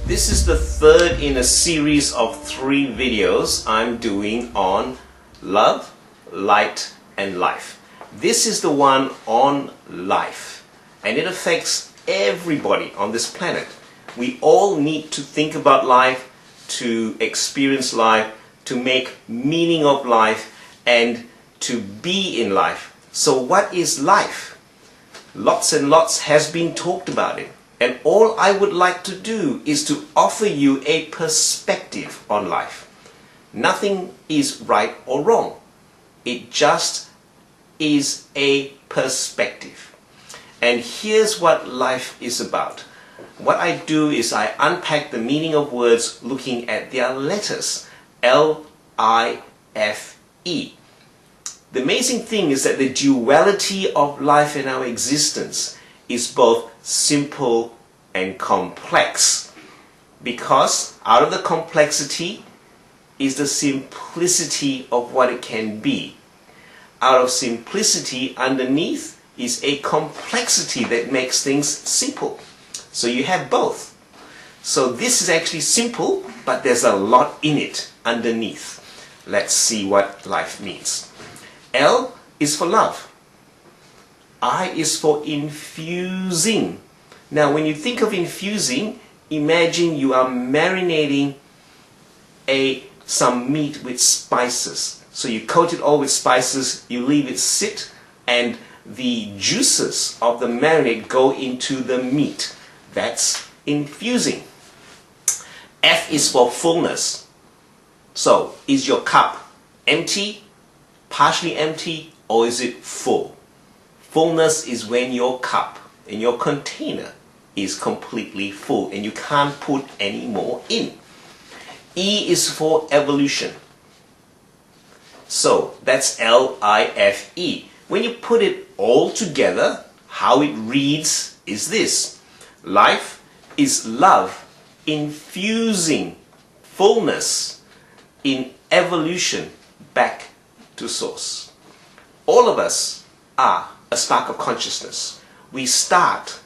This is the third in a series of 3 videos I'm doing on love, light, and life. This is the one on life, and it affects everybody on this planet. We all need to think about life, to experience life, to make meaning of life, and to be in life. So what is life? Lots and lots has been talked about it. And all I would like to do is to offer you a perspective on life. Nothing is right or wrong. It just is a perspective. And here's what life is about. What I do is I unpack the meaning of words looking at their letters. L-I-F-E. The amazing thing is that the duality of life and our existence is both simple and complex, because out of the complexity is the simplicity of what it can be. Out of simplicity underneath is a complexity that makes things simple. So you have both. So this is actually simple, but there's a lot in it underneath. Let's see what life means. L is for love. I is for infusing. Now when you think of infusing, imagine you are marinating some meat with spices. So you coat it all with spices, you leave it sit, and the juices of the marinade go into the meat. That's infusing. F is for fullness. So is your cup empty, partially empty, or is it full? Fullness is when your cup and your container is completely full and you can't put any more in. E is for evolution. So that's L-I-F-E. When you put it all together, how it reads is this. Life is love, infusing fullness in evolution back to source. All of us are a spark of consciousness. We start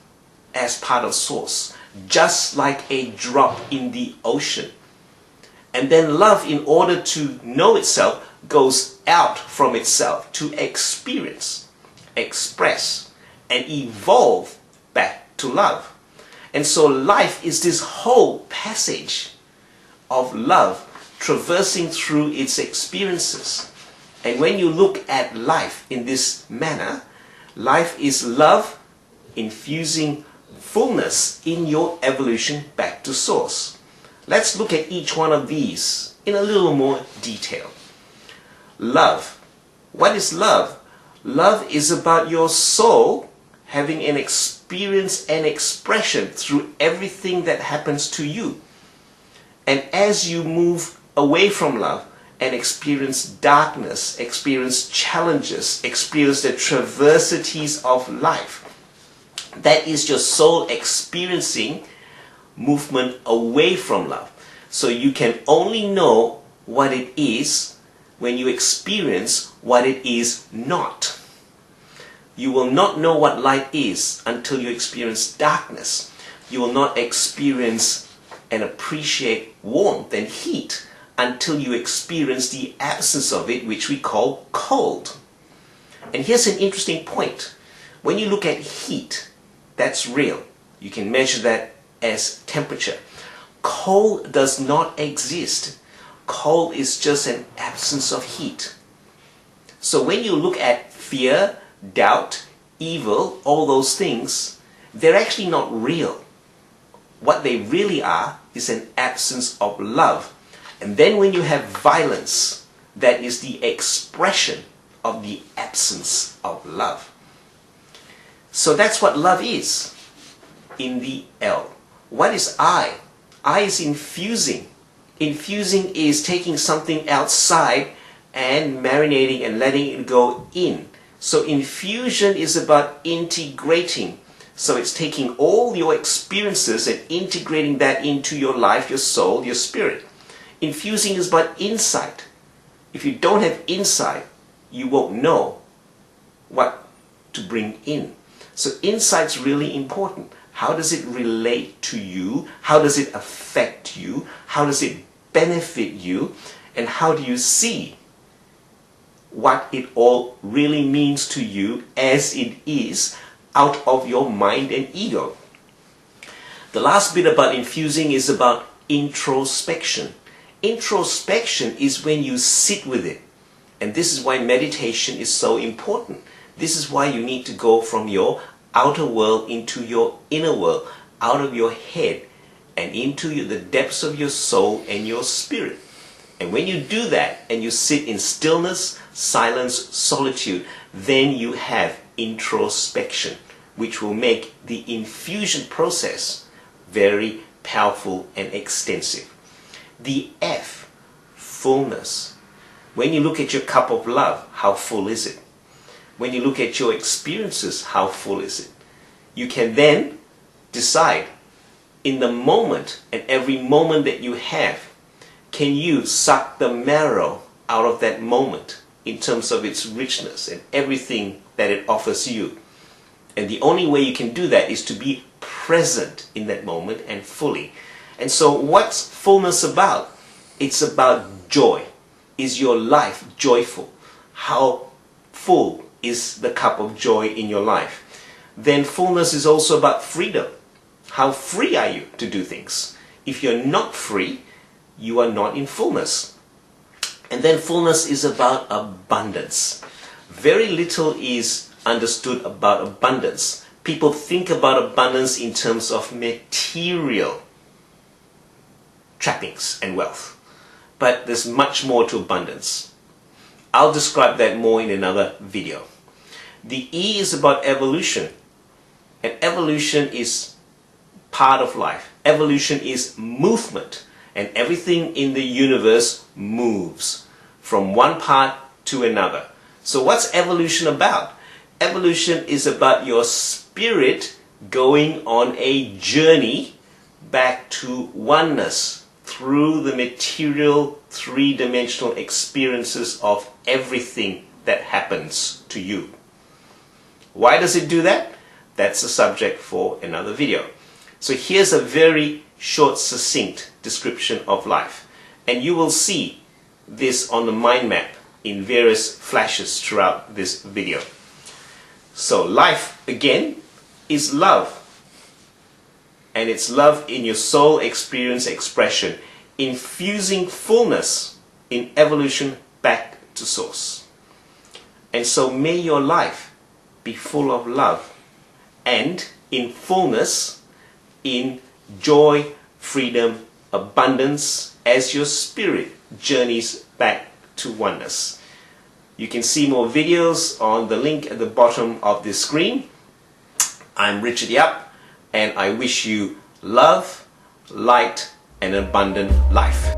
as part of source, just like a drop in the ocean. And then love, in order to know itself, goes out from itself to experience, express, and evolve back to love. And so life is this whole passage of love traversing through its experiences. And when you look at life in this manner, life is love infusing fullness in your evolution back to source. Let's look at each one of these in a little more detail. Love. What is love? Love is about your soul having an experience and expression through everything that happens to you. And as you move away from love and experience darkness, experience challenges, experience the traversities of life, that is your soul experiencing movement away from love. So you can only know what it is when you experience what it is not. You will not know what light is until you experience darkness. You will not experience and appreciate warmth and heat until you experience the absence of it, which we call cold. And here's an interesting point. When you look at heat, that's real. You can measure that as temperature. Cold does not exist. Cold is just an absence of heat. So when you look at fear, doubt, evil, all those things, they're actually not real. What they really are is an absence of love. And then when you have violence, that is the expression of the absence of love. So that's what love is in the L. What is I? I is infusing. Infusing is taking something outside and marinating and letting it go in. So infusion is about integrating. So it's taking all your experiences and integrating that into your life, your soul, your spirit. Infusing is about insight. If you don't have insight, you won't know what to bring in. So insight's really important. How does it relate to you? How does it affect you? How does it benefit you? And how do you see what it all really means to you as it is out of your mind and ego? The last bit about infusing is about introspection. Introspection is when you sit with it. And this is why meditation is so important. This is why you need to go from your outer world into your inner world, out of your head and into the depths of your soul and your spirit. And when you do that and you sit in stillness, silence, solitude, then you have introspection, which will make the infusion process very powerful and extensive. The F, fullness. When you look at your cup of love, how full is it? When you look at your experiences, how full is it? You can then decide in the moment, and every moment that you have, can you suck the marrow out of that moment in terms of its richness and everything that it offers you? And the only way you can do that is to be present in that moment and fully. And so what's fullness about? It's about joy. Is your life joyful? How full is the cup of joy in your life? Then fullness is also about freedom. How free are you to do things? If you're not free, you are not in fullness. And then fullness is about abundance. Very little is understood about abundance. People think about abundance in terms of material trappings and wealth. But there's much more to abundance. I'll describe that more in another video. The E is about evolution. And evolution is part of life. Evolution is movement. And everything in the universe moves from one part to another. So what's evolution about? Evolution is about your spirit going on a journey back to oneness through the material, three-dimensional experiences of everything that happens to you. Why does it do that? That's a subject for another video. So here's a very short, succinct description of life. And you will see this on the mind map in various flashes throughout this video. So life, again, is love. And it's love in your soul experience expression, infusing fullness in evolution back to source. And so may your life be full of love and in fullness, in joy, freedom, abundance as your spirit journeys back to oneness. You can see more videos on the link at the bottom of this screen. I'm Richard Yap, and I wish you love, light, and abundant life.